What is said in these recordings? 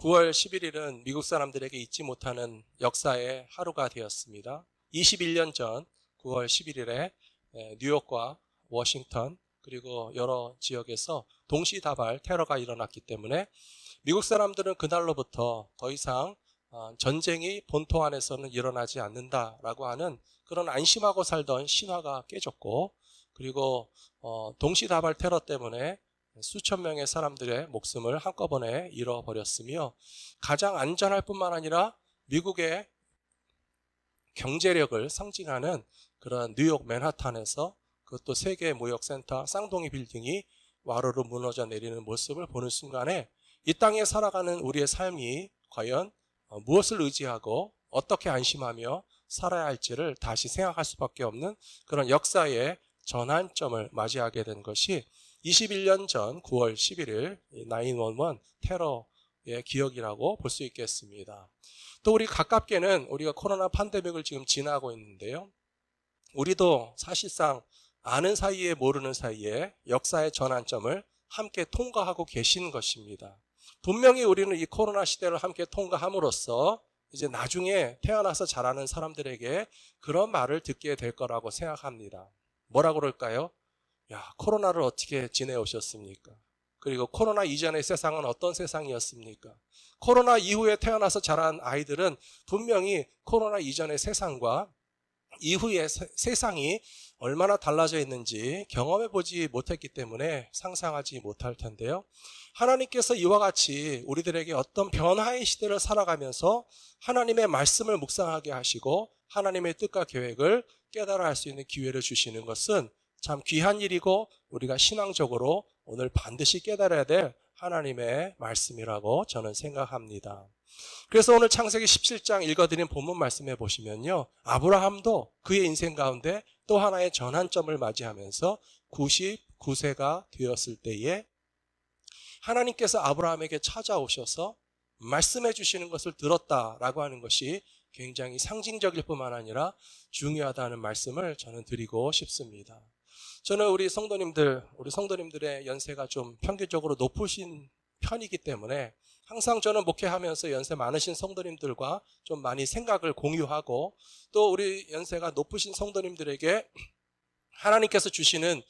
9월 11일은 미국 사람들에게 잊지 못하는 역사의 하루가 되었습니다. 21년 전 9월 11일에 뉴욕과 워싱턴 그리고 여러 지역에서 동시다발 테러가 일어났기 때문에 미국 사람들은 그날로부터 더 이상 전쟁이 본토 안에서는 일어나지 않는다라고 하는 그런 안심하고 살던 신화가 깨졌고, 그리고 동시다발 테러 때문에 수천 명의 사람들의 목숨을 한꺼번에 잃어버렸으며, 가장 안전할 뿐만 아니라 미국의 경제력을 상징하는 그런 뉴욕 맨하탄에서, 그것도 세계 무역센터 쌍둥이 빌딩이 와르르 무너져 내리는 모습을 보는 순간에 이 땅에 살아가는 우리의 삶이 과연 무엇을 의지하고 어떻게 안심하며 살아야 할지를 다시 생각할 수밖에 없는 그런 역사의 전환점을 맞이하게 된 것이 21년 전 9월 11일 9/11 테러의 기억이라고 볼 수 있겠습니다. 또 우리 가깝게는 우리가 코로나 팬데믹을 지금 지나고 있는데요. 우리도 사실상 아는 사이에 모르는 사이에 역사의 전환점을 함께 통과하고 계신 것입니다. 분명히 우리는 이 코로나 시대를 함께 통과함으로써 이제 나중에 태어나서 자라는 사람들에게 그런 말을 듣게 될 거라고 생각합니다. 뭐라고 그럴까요? 야, 코로나를 어떻게 지내오셨습니까? 그리고 코로나 이전의 세상은 어떤 세상이었습니까? 코로나 이후에 태어나서 자란 아이들은 분명히 코로나 이전의 세상과 이후의 세상이 얼마나 달라져 있는지 경험해보지 못했기 때문에 상상하지 못할 텐데요. 하나님께서 이와 같이 우리들에게 어떤 변화의 시대를 살아가면서 하나님의 말씀을 묵상하게 하시고 하나님의 뜻과 계획을 깨달아 할 수 있는 기회를 주시는 것은 참 귀한 일이고, 우리가 신앙적으로 오늘 반드시 깨달아야 될 하나님의 말씀이라고 저는 생각합니다. 그래서 오늘 창세기 17장 읽어드린 본문 말씀해 보시면요, 아브라함도 그의 인생 가운데 또 하나의 전환점을 맞이하면서 99세가 되었을 때에 하나님께서 아브라함에게 찾아오셔서 말씀해 주시는 것을 들었다라고 하는 것이 굉장히 상징적일 뿐만 아니라 중요하다는 말씀을 저는 드리고 싶습니다. 저는 우리 성도님들의 연세가 좀 평균적으로 높으신 편이기 때문에 항상 저는 목회하면서 연세 많으신 성도님들과 좀 많이 생각을 공유하고, 또 우리 연세가 높으신 성도님들에게 하나님께서 주시는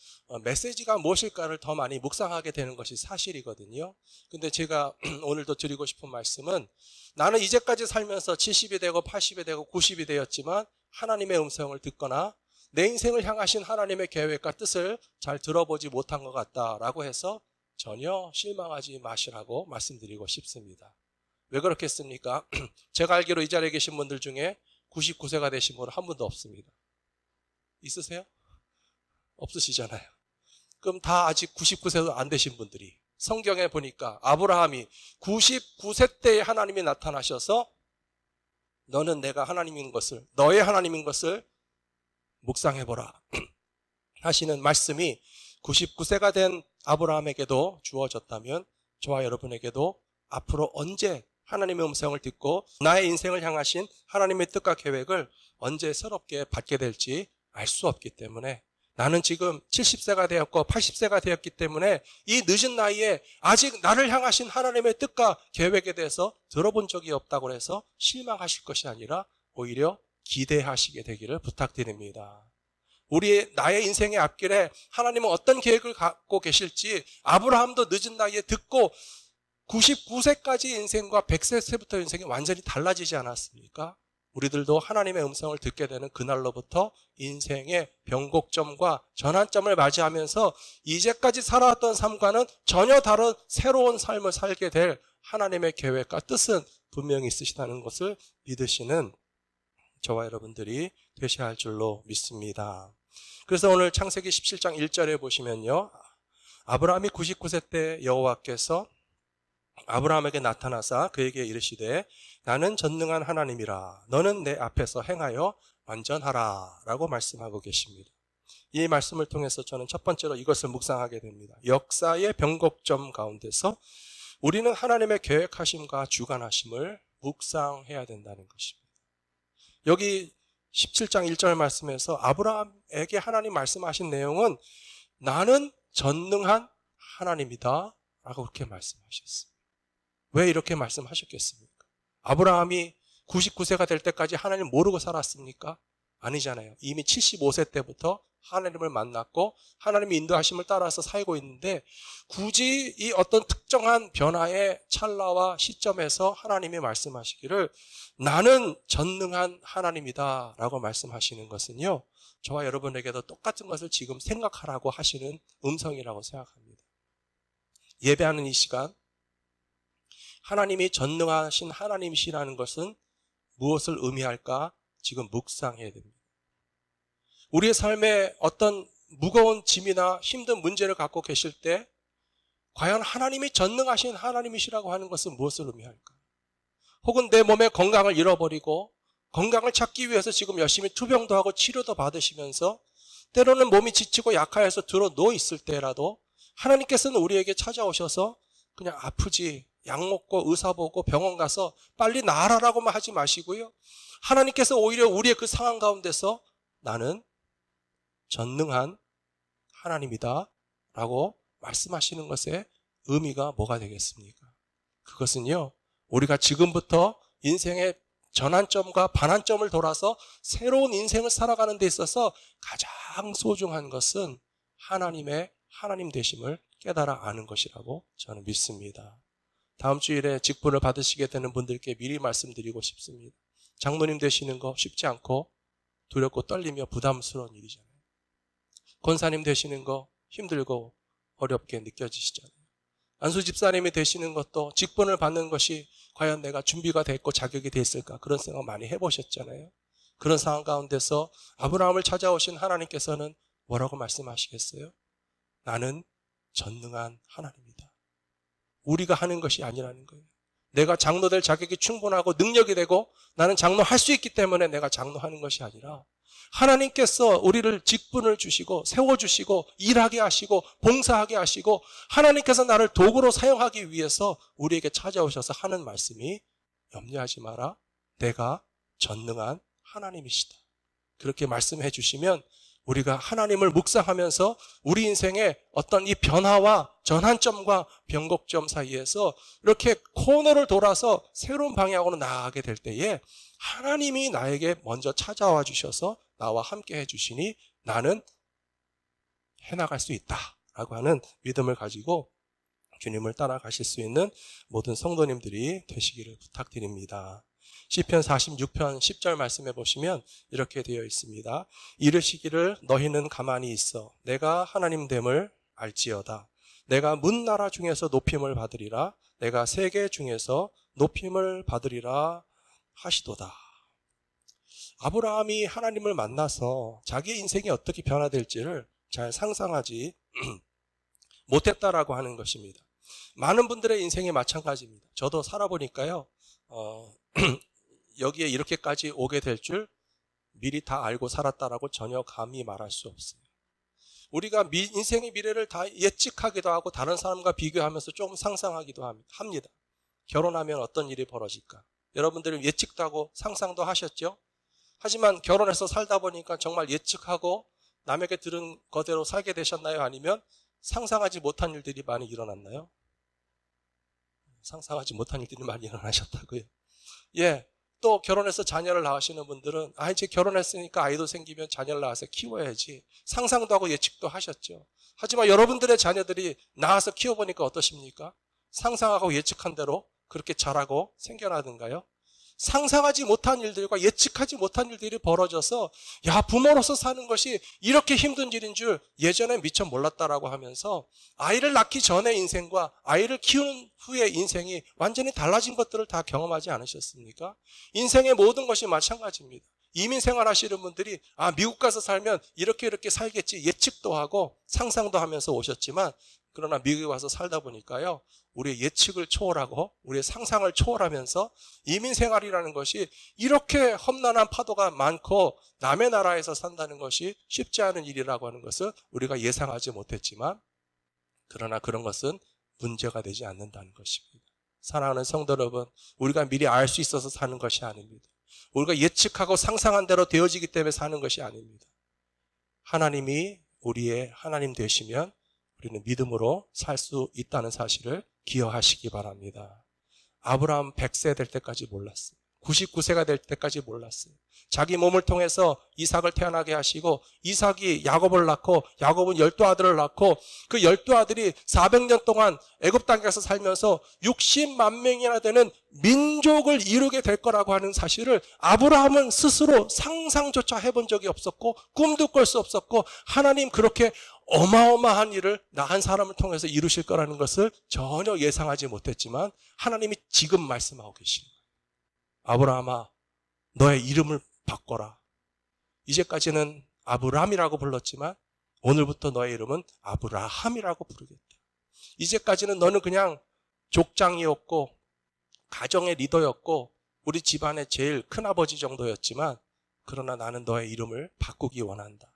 메시지가 무엇일까를 더 많이 묵상하게 되는 것이 사실이거든요. 근데 제가 오늘도 드리고 싶은 말씀은, 나는 이제까지 살면서 70이 되고 80이 되고 90이 되었지만 하나님의 음성을 듣거나 내 인생을 향하신 하나님의 계획과 뜻을 잘 들어보지 못한 것 같다라고 해서 전혀 실망하지 마시라고 말씀드리고 싶습니다. 왜 그렇겠습니까? 제가 알기로 이 자리에 계신 분들 중에 99세가 되신 분은 한 분도 없습니다. 있으세요? 없으시잖아요. 그럼 다 아직 99세도 안 되신 분들이, 성경에 보니까 아브라함이 99세 때에 하나님이 나타나셔서 너는 내가 하나님인 것을, 너의 하나님인 것을 묵상해보라 하시는 말씀이 99세가 된 아브라함에게도 주어졌다면 저와 여러분에게도 앞으로 언제 하나님의 음성을 듣고 나의 인생을 향하신 하나님의 뜻과 계획을 언제 새롭게 받게 될지 알 수 없기 때문에, 나는 지금 70세가 되었고 80세가 되었기 때문에 이 늦은 나이에 아직 나를 향하신 하나님의 뜻과 계획에 대해서 들어본 적이 없다고 해서 실망하실 것이 아니라 오히려 기대하시게 되기를 부탁드립니다. 나의 인생의 앞길에 하나님은 어떤 계획을 갖고 계실지 아브라함도 늦은 나이에 듣고 99세까지 인생과 100세부터 인생이 완전히 달라지지 않았습니까? 우리들도 하나님의 음성을 듣게 되는 그날로부터 인생의 변곡점과 전환점을 맞이하면서 이제까지 살아왔던 삶과는 전혀 다른 새로운 삶을 살게 될 하나님의 계획과 뜻은 분명히 있으시다는 것을 믿으시는 저와 여러분들이 되셔야 할 줄로 믿습니다. 그래서 오늘 창세기 17장 1절에 보시면요, 아브라함이 99세 때 여호와께서 아브라함에게 나타나사 그에게 이르시되 나는 전능한 하나님이라, 너는 내 앞에서 행하여 완전하라 라고 말씀하고 계십니다. 이 말씀을 통해서 저는 첫 번째로 이것을 묵상하게 됩니다. 역사의 변곡점 가운데서 우리는 하나님의 계획하심과 주관하심을 묵상해야 된다는 것입니다. 여기 17장 1절 말씀에서 아브라함에게 하나님 말씀하신 내용은 나는 전능한 하나님이다 라고 그렇게 말씀하셨습니다. 왜 이렇게 말씀하셨겠습니까? 아브라함이 99세가 될 때까지 하나님 모르고 살았습니까? 아니잖아요. 이미 75세 때부터 하나님을 만났고 하나님의 인도하심을 따라서 살고 있는데 굳이 이 어떤 특정한 변화의 찰나와 시점에서 하나님이 말씀하시기를 나는 전능한 하나님이다 라고 말씀하시는 것은요, 저와 여러분에게도 똑같은 것을 지금 생각하라고 하시는 음성이라고 생각합니다. 예배하는 이 시간, 하나님이 전능하신 하나님이시라는 것은 무엇을 의미할까 지금 묵상해야 됩니다. 우리의 삶에 어떤 무거운 짐이나 힘든 문제를 갖고 계실 때 과연 하나님이 전능하신 하나님이시라고 하는 것은 무엇을 의미할까? 혹은 내 몸의 건강을 잃어버리고 건강을 찾기 위해서 지금 열심히 투병도 하고 치료도 받으시면서 때로는 몸이 지치고 약하여서 들어 누워 있을 때라도 하나님께서는 우리에게 찾아오셔서 그냥 아프지, 약 먹고 의사 보고 병원 가서 빨리 나아라라고만 하지 마시고요. 하나님께서 오히려 우리의 그 상황 가운데서 나는 전능한 하나님이다 라고 말씀하시는 것의 의미가 뭐가 되겠습니까? 그것은요, 우리가 지금부터 인생의 전환점과 반환점을 돌아서 새로운 인생을 살아가는 데 있어서 가장 소중한 것은 하나님의 하나님 되심을 깨달아 아는 것이라고 저는 믿습니다. 다음 주일에 직분을 받으시게 되는 분들께 미리 말씀드리고 싶습니다. 장로님 되시는 거 쉽지 않고 두렵고 떨리며 부담스러운 일이잖아요. 권사님 되시는 거 힘들고 어렵게 느껴지시잖아요. 안수 집사님이 되시는 것도 직분을 받는 것이 과연 내가 준비가 됐고 자격이 됐을까 그런 생각 많이 해보셨잖아요. 그런 상황 가운데서 아브라함을 찾아오신 하나님께서는 뭐라고 말씀하시겠어요? 나는 전능한 하나님이다. 우리가 하는 것이 아니라는 거예요. 내가 장로 될 자격이 충분하고 능력이 되고 나는 장로 할 수 있기 때문에 내가 장로하는 것이 아니라 하나님께서 우리를 직분을 주시고 세워주시고 일하게 하시고 봉사하게 하시고 하나님께서 나를 도구로 사용하기 위해서 우리에게 찾아오셔서 하는 말씀이 염려하지 마라. 내가 전능한 하나님이시다. 그렇게 말씀해 주시면 우리가 하나님을 묵상하면서 우리 인생의 어떤 이 변화와 전환점과 변곡점 사이에서 이렇게 코너를 돌아서 새로운 방향으로 나아가게 될 때에 하나님이 나에게 먼저 찾아와 주셔서 나와 함께 해주시니 나는 해나갈 수 있다라고 하는 믿음을 가지고 주님을 따라가실 수 있는 모든 성도님들이 되시기를 부탁드립니다. 시편 46편 10절 말씀해 보시면 이렇게 되어 있습니다. 이르시기를 너희는 가만히 있어 내가 하나님 됨을 알지어다. 내가 문나라 중에서 높임을 받으리라. 내가 세계 중에서 높임을 받으리라 하시도다. 아브라함이 하나님을 만나서 자기의 인생이 어떻게 변화될지를 잘 상상하지 못했다라고 하는 것입니다. 많은 분들의 인생이 마찬가지입니다. 저도 살아보니까요, 여기에 이렇게까지 오게 될 줄 미리 다 알고 살았다라고 전혀 감히 말할 수 없어요. 우리가 인생의 미래를 다 예측하기도 하고 다른 사람과 비교하면서 조금 상상하기도 합니다. 결혼하면 어떤 일이 벌어질까? 여러분들은 예측도 하고 상상도 하셨죠? 하지만 결혼해서 살다 보니까 정말 예측하고 남에게 들은 거대로 살게 되셨나요? 아니면 상상하지 못한 일들이 많이 일어났나요? 상상하지 못한 일들이 많이 일어나셨다고요. 예, 또 결혼해서 자녀를 낳으시는 분들은 이제 결혼했으니까 아이도 생기면 자녀를 낳아서 키워야지. 상상도 하고 예측도 하셨죠. 하지만 여러분들의 자녀들이 낳아서 키워보니까 어떠십니까? 상상하고 예측한 대로 그렇게 자라고 생겨나던가요? 상상하지 못한 일들과 예측하지 못한 일들이 벌어져서 부모로서 사는 것이 이렇게 힘든 일인 줄 예전에 미처 몰랐다라고 하면서 아이를 낳기 전의 인생과 아이를 키운 후의 인생이 완전히 달라진 것들을 다 경험하지 않으셨습니까? 인생의 모든 것이 마찬가지입니다. 이민 생활하시는 분들이 미국 가서 살면 이렇게 살겠지 예측도 하고 상상도 하면서 오셨지만 그러나 미국에 와서 살다 보니까요, 우리의 예측을 초월하고 우리의 상상을 초월하면서 이민 생활이라는 것이 이렇게 험난한 파도가 많고 남의 나라에서 산다는 것이 쉽지 않은 일이라고 하는 것을 우리가 예상하지 못했지만 그러나 그런 것은 문제가 되지 않는다는 것입니다. 사랑하는 성도 여러분, 우리가 미리 알 수 있어서 사는 것이 아닙니다. 우리가 예측하고 상상한 대로 되어지기 때문에 사는 것이 아닙니다. 하나님이 우리의 하나님 되시면 우리는 믿음으로 살 수 있다는 사실을 기억하시기 바랍니다. 아브라함 100세 될 때까지 몰랐어요. 99세가 될 때까지 몰랐어요. 자기 몸을 통해서 이삭을 태어나게 하시고 이삭이 야곱을 낳고 야곱은 12아들을 낳고 그 12아들이 400년 동안 애굽 땅에서 살면서 60만 명이나 되는 민족을 이루게 될 거라고 하는 사실을 아브라함은 스스로 상상조차 해본 적이 없었고 꿈도 꿀 수 없었고 하나님 그렇게 어마어마한 일을 나 한 사람을 통해서 이루실 거라는 것을 전혀 예상하지 못했지만 하나님이 지금 말씀하고 계십니다. 아브라함아, 너의 이름을 바꿔라. 이제까지는 아브람이라고 불렀지만 오늘부터 너의 이름은 아브라함이라고 부르겠다. 이제까지는 너는 그냥 족장이었고 가정의 리더였고 우리 집안의 제일 큰아버지 정도였지만 그러나 나는 너의 이름을 바꾸기 원한다.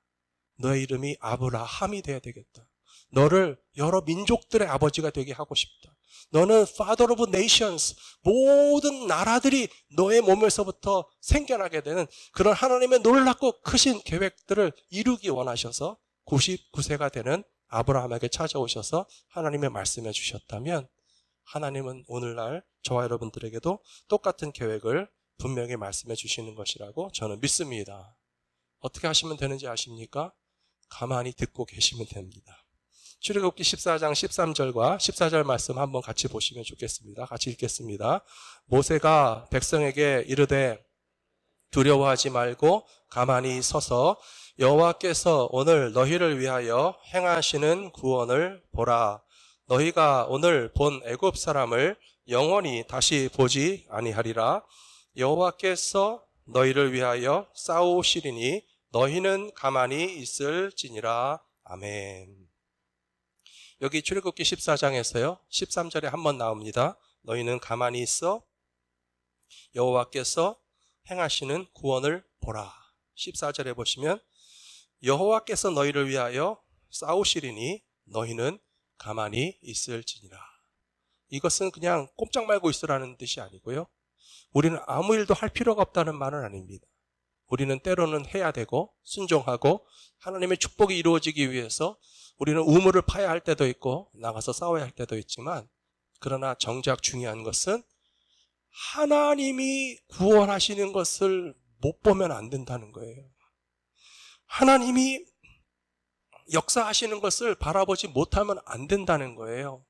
너의 이름이 아브라함이 돼야 되겠다. 너를 여러 민족들의 아버지가 되게 하고 싶다. 너는 Father of Nations, 모든 나라들이 너의 몸에서부터 생겨나게 되는 그런 하나님의 놀랍고 크신 계획들을 이루기 원하셔서 99세가 되는 아브라함에게 찾아오셔서 하나님의 말씀해 주셨다면 하나님은 오늘날 저와 여러분들에게도 똑같은 계획을 분명히 말씀해 주시는 것이라고 저는 믿습니다. 어떻게 하시면 되는지 아십니까? 가만히 듣고 계시면 됩니다. 출애굽기 14장 13절과 14절 말씀 한번 같이 보시면 좋겠습니다. 같이 읽겠습니다. 모세가 백성에게 이르되 두려워하지 말고 가만히 서서 여호와께서 오늘 너희를 위하여 행하시는 구원을 보라. 너희가 오늘 본 애굽 사람을 영원히 다시 보지 아니하리라. 여호와께서 너희를 위하여 싸우시리니 너희는 가만히 있을지니라. 아멘. 여기 출애굽기 14장에서요. 13절에 한번 나옵니다. 너희는 가만히 있어 여호와께서 행하시는 구원을 보라. 14절에 보시면 여호와께서 너희를 위하여 싸우시리니 너희는 가만히 있을지니라. 이것은 그냥 꼼짝 말고 있으라는 뜻이 아니고요. 우리는 아무 일도 할 필요가 없다는 말은 아닙니다. 우리는 때로는 해야 되고 순종하고 하나님의 축복이 이루어지기 위해서 우리는 우물을 파야 할 때도 있고 나가서 싸워야 할 때도 있지만 그러나 정작 중요한 것은 하나님이 구원하시는 것을 못 보면 안 된다는 거예요. 하나님이 역사하시는 것을 바라보지 못하면 안 된다는 거예요.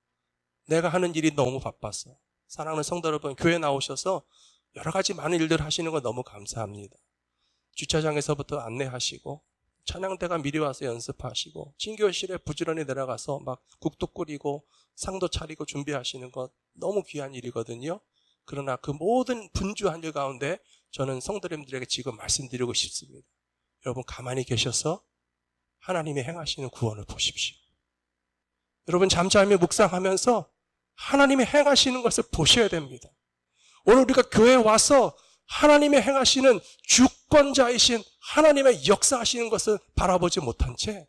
내가 하는 일이 너무 바빠서. 사랑하는 성도 여러분, 교회 나오셔서 여러 가지 많은 일들 하시는 거 너무 감사합니다. 주차장에서부터 안내하시고 찬양대가 미리 와서 연습하시고 친교실에 부지런히 내려가서 막 국도 끓이고 상도 차리고 준비하시는 것 너무 귀한 일이거든요. 그러나 그 모든 분주한 일 가운데 저는 성도님들에게 지금 말씀드리고 싶습니다. 여러분 가만히 계셔서 하나님이 행하시는 구원을 보십시오. 여러분 잠잠히 묵상하면서 하나님이 행하시는 것을 보셔야 됩니다. 오늘 우리가 교회에 와서 하나님의 행하시는 주권자이신 하나님의 역사하시는 것을 바라보지 못한 채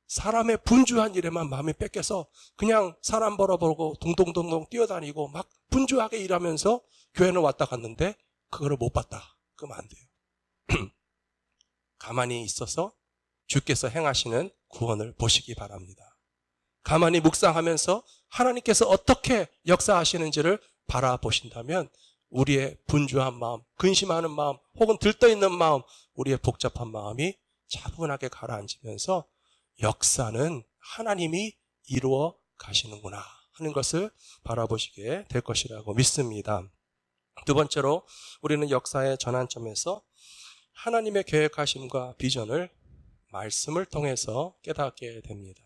사람의 분주한 일에만 마음이 뺏겨서 그냥 사람 벌어보고 동동동동 뛰어다니고 막 분주하게 일하면서 교회는 왔다 갔는데 그거를 못 봤다. 그러면 안 돼요. 가만히 있어서 주께서 행하시는 구원을 보시기 바랍니다. 가만히 묵상하면서 하나님께서 어떻게 역사하시는지를 바라보신다면 우리의 분주한 마음, 근심하는 마음, 혹은 들떠있는 마음, 우리의 복잡한 마음이 차분하게 가라앉으면서 역사는 하나님이 이루어 가시는구나 하는 것을 바라보시게 될 것이라고 믿습니다. 두 번째로 우리는 역사의 전환점에서 하나님의 계획하심과 비전을 말씀을 통해서 깨닫게 됩니다.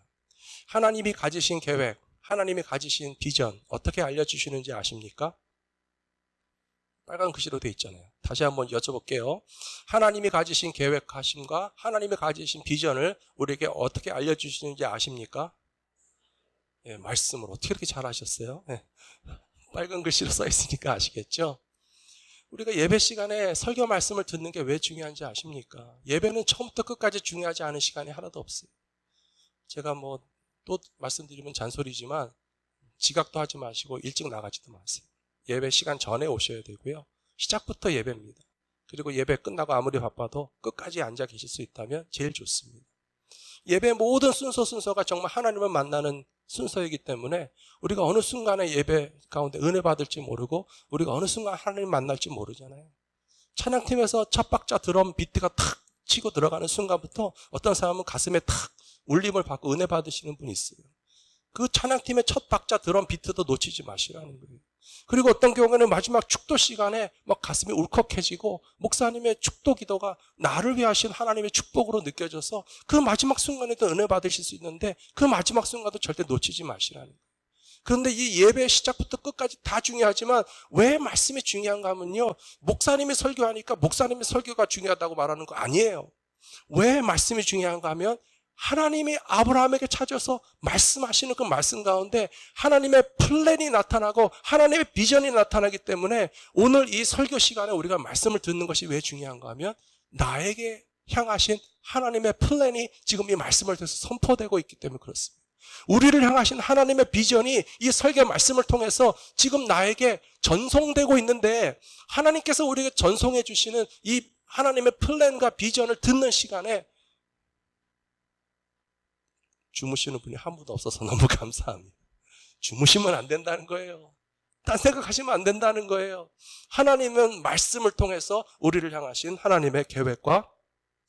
하나님이 가지신 계획, 하나님이 가지신 비전 어떻게 알려주시는지 아십니까? 빨간 글씨로 되어 있잖아요. 다시 한번 여쭤볼게요. 하나님이 가지신 계획하심과 하나님이 가지신 비전을 우리에게 어떻게 알려주시는지 아십니까? 예, 말씀으로. 어떻게 이렇게 잘하셨어요? 예. 빨간 글씨로 써 있으니까 아시겠죠? 우리가 예배 시간에 설교 말씀을 듣는 게 왜 중요한지 아십니까? 예배는 처음부터 끝까지 중요하지 않은 시간이 하나도 없어요. 제가 또 말씀드리면 잔소리지만 지각도 하지 마시고 일찍 나가지도 마세요. 예배 시간 전에 오셔야 되고요. 시작부터 예배입니다. 그리고 예배 끝나고 아무리 바빠도 끝까지 앉아 계실 수 있다면 제일 좋습니다. 예배 모든 순서가 정말 하나님을 만나는 순서이기 때문에 우리가 어느 순간에 예배 가운데 은혜 받을지 모르고 우리가 어느 순간 하나님 만날지 모르잖아요. 찬양팀에서 첫 박자 드럼 비트가 탁 치고 들어가는 순간부터 어떤 사람은 가슴에 탁 울림을 받고 은혜 받으시는 분이 있어요. 그 찬양팀의 첫 박자 드럼 비트도 놓치지 마시라는 거예요. 그리고 어떤 경우에는 마지막 축도 시간에 막 가슴이 울컥해지고 목사님의 축도 기도가 나를 위해 하신 하나님의 축복으로 느껴져서 그 마지막 순간에도 은혜 받으실 수 있는데 그 마지막 순간도 절대 놓치지 마시라는 거예요. 그런데 이 예배 시작부터 끝까지 다 중요하지만 왜 말씀이 중요한가 하면요. 목사님이 설교하니까 목사님의 설교가 중요하다고 말하는 거 아니에요. 왜 말씀이 중요한가 하면 하나님이 아브라함에게 찾아서 말씀하시는 그 말씀 가운데 하나님의 플랜이 나타나고 하나님의 비전이 나타나기 때문에 오늘 이 설교 시간에 우리가 말씀을 듣는 것이 왜 중요한가 하면 나에게 향하신 하나님의 플랜이 지금 이 말씀을 통해서 선포되고 있기 때문에 그렇습니다. 우리를 향하신 하나님의 비전이 이 설교 말씀을 통해서 지금 나에게 전송되고 있는데 하나님께서 우리에게 전송해 주시는 이 하나님의 플랜과 비전을 듣는 시간에 주무시는 분이 한 분도 없어서 너무 감사합니다. 주무시면 안 된다는 거예요. 딴 생각하시면 안 된다는 거예요. 하나님은 말씀을 통해서 우리를 향하신 하나님의 계획과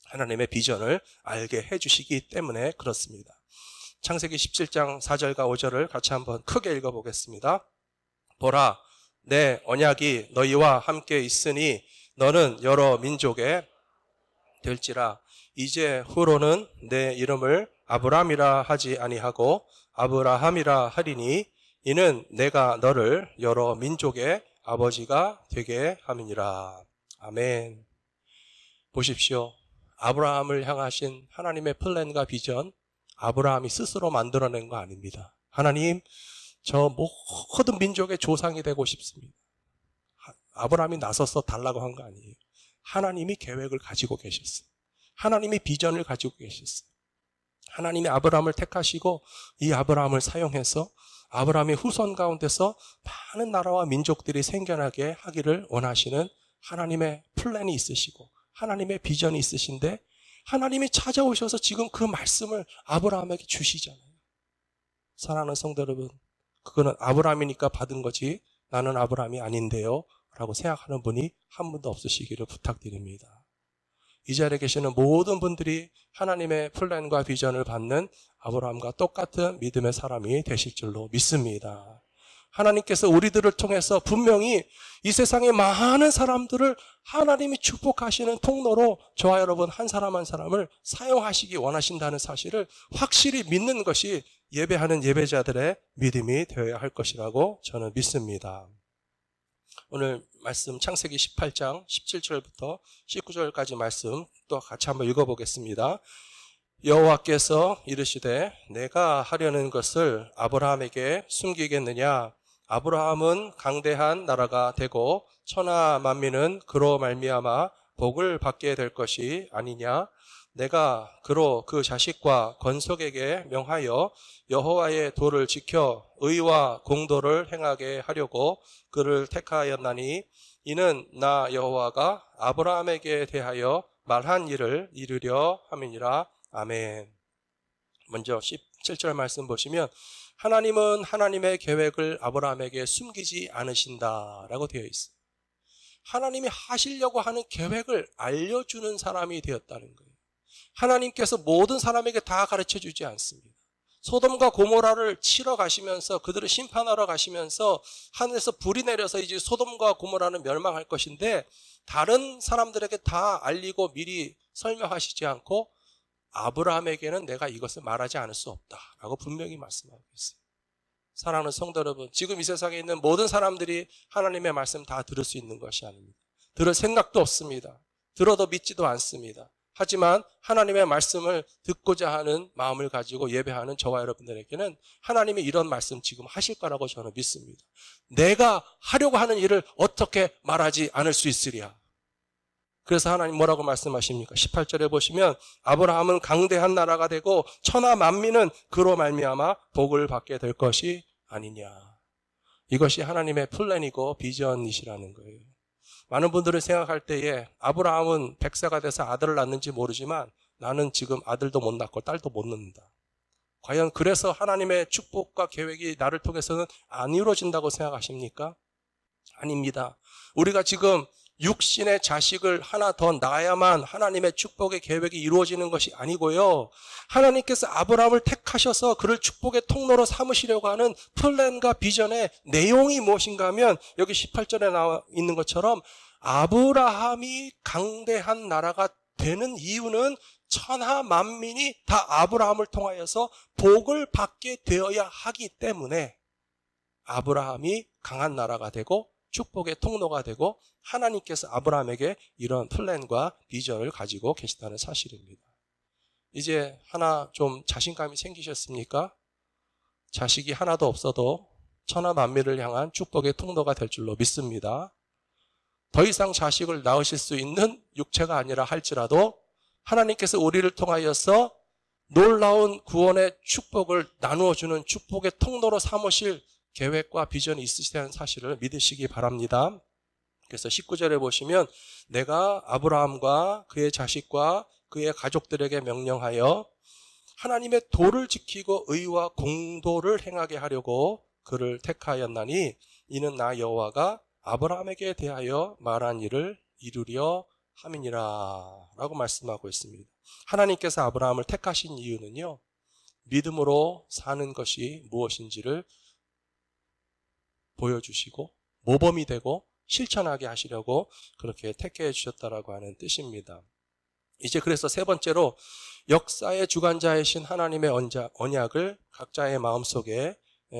하나님의 비전을 알게 해주시기 때문에 그렇습니다. 창세기 17장 4절과 5절을 같이 한번 크게 읽어보겠습니다. 보라, 내 언약이 너희와 함께 있으니 너는 여러 민족의 될지라. 이제 후로는 내 이름을 아브람이라 하지 아니하고 아브라함이라 하리니 이는 내가 너를 여러 민족의 아버지가 되게 함이니라. 아멘. 보십시오. 아브라함을 향하신 하나님의 플랜과 비전, 아브라함이 스스로 만들어낸 거 아닙니다. 하나님, 저 모든 민족의 조상이 되고 싶습니다. 아브라함이 나서서 달라고 한 거 아니에요. 하나님이 계획을 가지고 계셨어요. 하나님이 비전을 가지고 계셨어요. 하나님이 아브라함을 택하시고 이 아브라함을 사용해서 아브라함의 후손 가운데서 많은 나라와 민족들이 생겨나게 하기를 원하시는 하나님의 플랜이 있으시고 하나님의 비전이 있으신데 하나님이 찾아오셔서 지금 그 말씀을 아브라함에게 주시잖아요. 사랑하는 성도 여러분, 그거는 아브라함이니까 받은 거지 나는 아브라함이 아닌데요 라고 생각하는 분이 한 분도 없으시기를 부탁드립니다. 이 자리에 계시는 모든 분들이 하나님의 플랜과 비전을 받는 아브라함과 똑같은 믿음의 사람이 되실 줄로 믿습니다. 하나님께서 우리들을 통해서 분명히 이 세상의 많은 사람들을 하나님이 축복하시는 통로로 저와 여러분 한 사람 한 사람을 사용하시기 원하신다는 사실을 확실히 믿는 것이 예배하는 예배자들의 믿음이 되어야 할 것이라고 저는 믿습니다. 오늘 말씀 창세기 18장 17절부터 19절까지 말씀 또 같이 한번 읽어보겠습니다. 여호와께서 이르시되 내가 하려는 것을 아브라함에게 숨기겠느냐? 아브라함은 강대한 나라가 되고 천하 만민은 그로 말미암아 복을 받게 될 것이 아니냐? 내가 그로 그 자식과 건속에게 명하여 여호와의 도를 지켜 의와 공도를 행하게 하려고 그를 택하였나니 이는 나 여호와가 아브라함에게 대하여 말한 일을 이루려 함이니라. 아멘. 먼저 17절 말씀 보시면 하나님은 하나님의 계획을 아브라함에게 숨기지 않으신다라고 되어 있어요. 하나님이 하시려고 하는 계획을 알려주는 사람이 되었다는 거예요. 하나님께서 모든 사람에게 다 가르쳐주지 않습니다. 소돔과 고모라를 치러 가시면서 그들을 심판하러 가시면서 하늘에서 불이 내려서 이제 소돔과 고모라는 멸망할 것인데 다른 사람들에게 다 알리고 미리 설명하시지 않고 아브라함에게는 내가 이것을 말하지 않을 수 없다라고 분명히 말씀하고 있어요. 사랑하는 성도 여러분, 지금 이 세상에 있는 모든 사람들이 하나님의 말씀 다 들을 수 있는 것이 아닙니다. 들을 생각도 없습니다. 들어도 믿지도 않습니다. 하지만 하나님의 말씀을 듣고자 하는 마음을 가지고 예배하는 저와 여러분들에게는 하나님이 이런 말씀 지금 하실 거라고 저는 믿습니다. 내가 하려고 하는 일을 어떻게 말하지 않을 수 있으랴. 그래서 하나님 뭐라고 말씀하십니까? 18절에 보시면 아브라함은 강대한 나라가 되고 천하 만민은 그로 말미암아 복을 받게 될 것이 아니냐. 이것이 하나님의 플랜이고 비전이시라는 거예요. 많은 분들은 생각할 때에 아브라함은 100세가 돼서 아들을 낳는지 모르지만 나는 지금 아들도 못 낳고 딸도 못 낳는다. 과연 그래서 하나님의 축복과 계획이 나를 통해서는 안 이루어진다고 생각하십니까? 아닙니다. 우리가 지금 육신의 자식을 하나 더 낳아야만 하나님의 축복의 계획이 이루어지는 것이 아니고요. 하나님께서 아브라함을 택하셔서 그를 축복의 통로로 삼으시려고 하는 플랜과 비전의 내용이 무엇인가 하면 여기 18절에 나와 있는 것처럼 아브라함이 강대한 나라가 되는 이유는 천하 만민이 다 아브라함을 통하여서 복을 받게 되어야 하기 때문에 아브라함이 강한 나라가 되고 축복의 통로가 되고 하나님께서 아브라함에게 이런 플랜과 비전을 가지고 계시다는 사실입니다. 이제 하나 좀 자신감이 생기셨습니까? 자식이 하나도 없어도 천하 만민을 향한 축복의 통로가 될 줄로 믿습니다. 더 이상 자식을 낳으실 수 있는 육체가 아니라 할지라도 하나님께서 우리를 통하여서 놀라운 구원의 축복을 나누어주는 축복의 통로로 삼으실 계획과 비전이 있으시다는 사실을 믿으시기 바랍니다. 그래서 19절에 보시면 내가 아브라함과 그의 자식과 그의 가족들에게 명령하여 하나님의 도를 지키고 의와 공도를 행하게 하려고 그를 택하였나니 이는 나 여호와가 아브라함에게 대하여 말한 일을 이루려 함이니라 라고 말씀하고 있습니다. 하나님께서 아브라함을 택하신 이유는요, 믿음으로 사는 것이 무엇인지를 보여주시고 모범이 되고 실천하게 하시려고 그렇게 택해 주셨다라고 하는 뜻입니다. 이제 그래서 세 번째로 역사의 주관자이신 하나님의 언약을 각자의 마음속에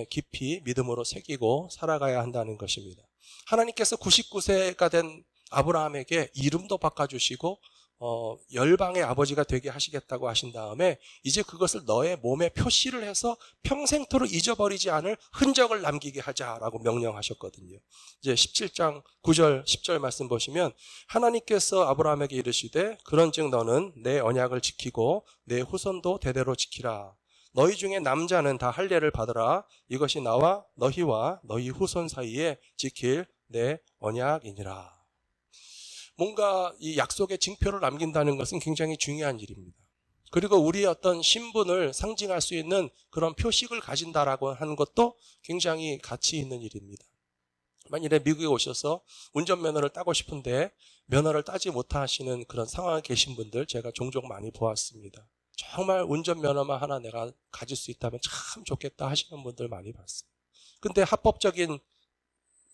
깊이 믿음으로 새기고 살아가야 한다는 것입니다. 하나님께서 99세가 된 아브라함에게 이름도 바꿔주시고 열방의 아버지가 되게 하시겠다고 하신 다음에 이제 그것을 너의 몸에 표시를 해서 평생토록 잊어버리지 않을 흔적을 남기게 하자라고 명령하셨거든요. 이제 17장 9절 10절 말씀 보시면 하나님께서 아브라함에게 이르시되 그런즉 너는 내 언약을 지키고 내 후손도 대대로 지키라. 너희 중에 남자는 다 할례를 받으라. 이것이 나와 너희와 너희 후손 사이에 지킬 내 언약이니라. 뭔가 이 약속의 징표를 남긴다는 것은 굉장히 중요한 일입니다. 그리고 우리의 어떤 신분을 상징할 수 있는 그런 표식을 가진다라고 하는 것도 굉장히 가치 있는 일입니다. 만일에 미국에 오셔서 운전면허를 따고 싶은데 면허를 따지 못하시는 그런 상황에 계신 분들 제가 종종 많이 보았습니다. 정말 운전면허만 하나 내가 가질 수 있다면 참 좋겠다 하시는 분들 많이 봤어요. 근데 합법적인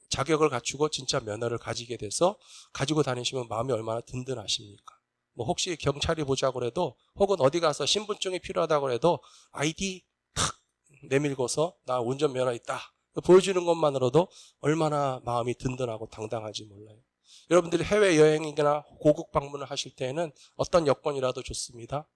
자격을 갖추고 진짜 면허를 가지게 돼서 가지고 다니시면 마음이 얼마나 든든하십니까? 뭐 혹시 경찰이 보자고 해도 혹은 어디 가서 신분증이 필요하다고 해도 아이디 탁 내밀고서 나 운전면허 있다 보여주는 것만으로도 얼마나 마음이 든든하고 당당하지 몰라요. 여러분들이 해외여행이나 고국 방문을 하실 때에는 어떤 여권이라도 좋습니다.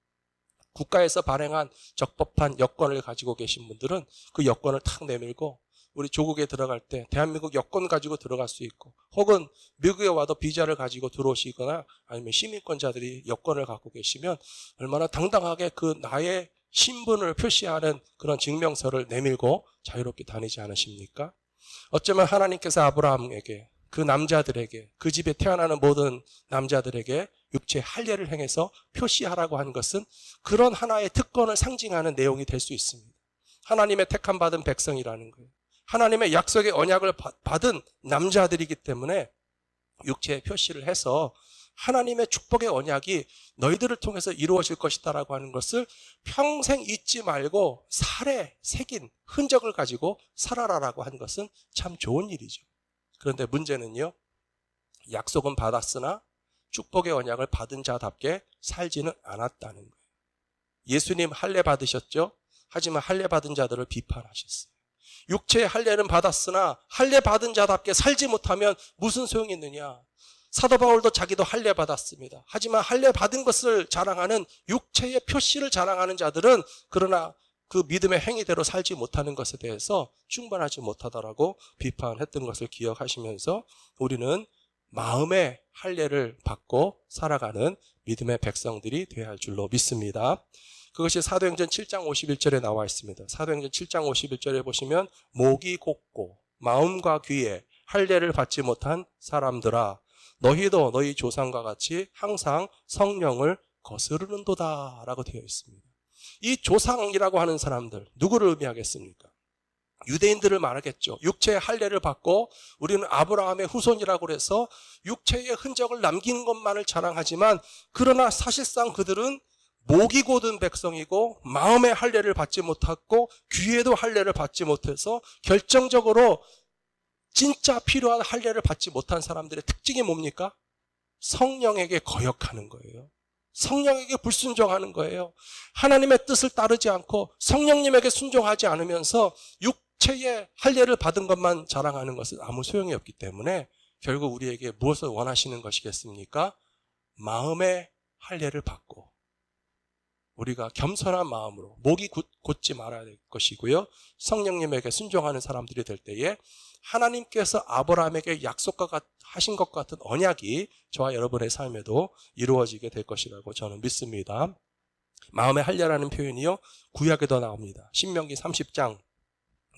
국가에서 발행한 적법한 여권을 가지고 계신 분들은 그 여권을 탁 내밀고 우리 조국에 들어갈 때 대한민국 여권 가지고 들어갈 수 있고 혹은 미국에 와도 비자를 가지고 들어오시거나 아니면 시민권자들이 여권을 갖고 계시면 얼마나 당당하게 그 나의 신분을 표시하는 그런 증명서를 내밀고 자유롭게 다니지 않으십니까? 어쩌면 하나님께서 아브라함에게 그 남자들에게 그 집에 태어나는 모든 남자들에게 육체 할례를 행해서 표시하라고 하는 것은 그런 하나의 특권을 상징하는 내용이 될 수 있습니다. 하나님의 택함 받은 백성이라는 거예요. 하나님의 약속의 언약을 받은 남자들이기 때문에 육체의 표시를 해서 하나님의 축복의 언약이 너희들을 통해서 이루어질 것이다라고 하는 것을 평생 잊지 말고 살에 새긴 흔적을 가지고 살아라라고 하는 것은 참 좋은 일이죠. 그런데 문제는요, 약속은 받았으나 축복의 언약을 받은 자답게 살지는 않았다는 거예요. 예수님 할례 받으셨죠? 하지만 할례 받은 자들을 비판하셨어요. 육체의 할례는 받았으나 할례 받은 자답게 살지 못하면 무슨 소용이 있느냐. 사도 바울도 자기도 할례 받았습니다. 하지만 할례 받은 것을 자랑하는 육체의 표시를 자랑하는 자들은 그러나 그 믿음의 행위대로 살지 못하는 것에 대해서 충분하지 못하다라고 비판했던 것을 기억하시면서 우리는 마음의 할례를 받고 살아가는 믿음의 백성들이 되어야 할 줄로 믿습니다. 그것이 사도행전 7장 51절에 나와 있습니다. 사도행전 7장 51절에 보시면 목이 곧고 마음과 귀에 할례를 받지 못한 사람들아 너희도 너희 조상과 같이 항상 성령을 거스르는도다 라고 되어 있습니다. 이 조상이라고 하는 사람들 누구를 의미하겠습니까? 유대인들을 말하겠죠. 육체의 할례를 받고 우리는 아브라함의 후손이라고 해서 육체의 흔적을 남기는 것만을 자랑하지만 그러나 사실상 그들은 목이 곧은 백성이고 마음의 할례를 받지 못했고 귀에도 할례를 받지 못해서 결정적으로 진짜 필요한 할례를 받지 못한 사람들의 특징이 뭡니까? 성령에게 거역하는 거예요. 성령에게 불순종하는 거예요. 하나님의 뜻을 따르지 않고 성령님에게 순종하지 않으면서 육체의 할례를 받은 것만 자랑하는 것은 아무 소용이 없기 때문에 결국 우리에게 무엇을 원하시는 것이겠습니까? 마음의 할례를 받고 우리가 겸손한 마음으로 목이 곧지 말아야 될 것이고요. 성령님에게 순종하는 사람들이 될 때에 하나님께서 아브라함에게 약속하신 것 같은 언약이 저와 여러분의 삶에도 이루어지게 될 것이라고 저는 믿습니다. 마음의 할례라는 표현이요, 구약에도 나옵니다. 신명기 30장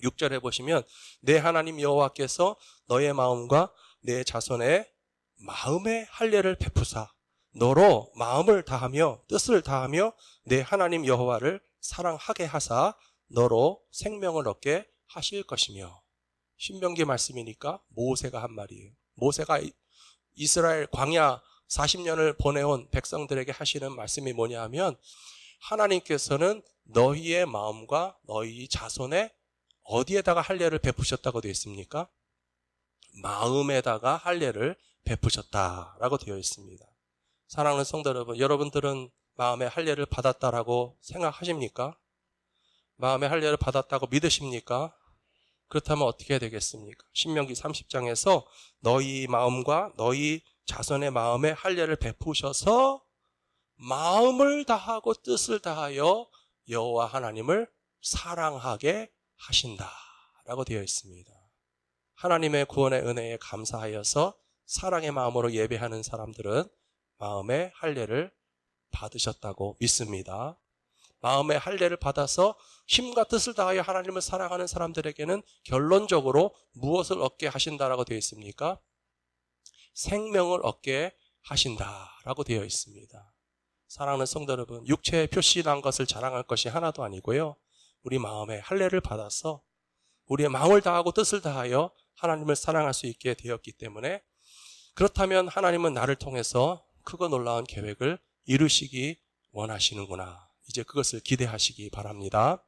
6절에 보시면 내 하나님 여호와께서 너의 마음과 내 자손의 마음의 할례를 베푸사 너로 마음을 다하며 뜻을 다하며 내 하나님 여호와를 사랑하게 하사 너로 생명을 얻게 하실 것이며. 신명기 말씀이니까 모세가 한 말이에요. 모세가 이스라엘 광야 40년을 보내온 백성들에게 하시는 말씀이 뭐냐 하면 하나님께서는 너희의 마음과 너희 자손의 어디에다가 할례를 베푸셨다고 되어 있습니까? 마음에다가 할례를 베푸셨다라고 되어 있습니다. 사랑하는 성도 여러분, 여러분들은 마음의 할례를 받았다라고 생각하십니까? 마음의 할례를 받았다고 믿으십니까? 그렇다면 어떻게 해야 되겠습니까? 신명기 30장에서 너희 마음과 너희 자손의 마음에 할례를 베푸셔서 마음을 다하고 뜻을 다하여 여호와 하나님을 사랑하게 하신다라고 되어 있습니다. 하나님의 구원의 은혜에 감사하여서 사랑의 마음으로 예배하는 사람들은 마음의 할례를 받으셨다고 믿습니다. 마음의 할례를 받아서 힘과 뜻을 다하여 하나님을 사랑하는 사람들에게는 결론적으로 무엇을 얻게 하신다라고 되어 있습니까? 생명을 얻게 하신다라고 되어 있습니다. 사랑하는 성도 여러분, 육체에 표시난 것을 자랑할 것이 하나도 아니고요. 우리 마음의 할례를 받아서 우리의 마음을 다하고 뜻을 다하여 하나님을 사랑할 수 있게 되었기 때문에 그렇다면 하나님은 나를 통해서 크고 놀라운 계획을 이루시기 원하시는구나. 이제 그것을 기대하시기 바랍니다.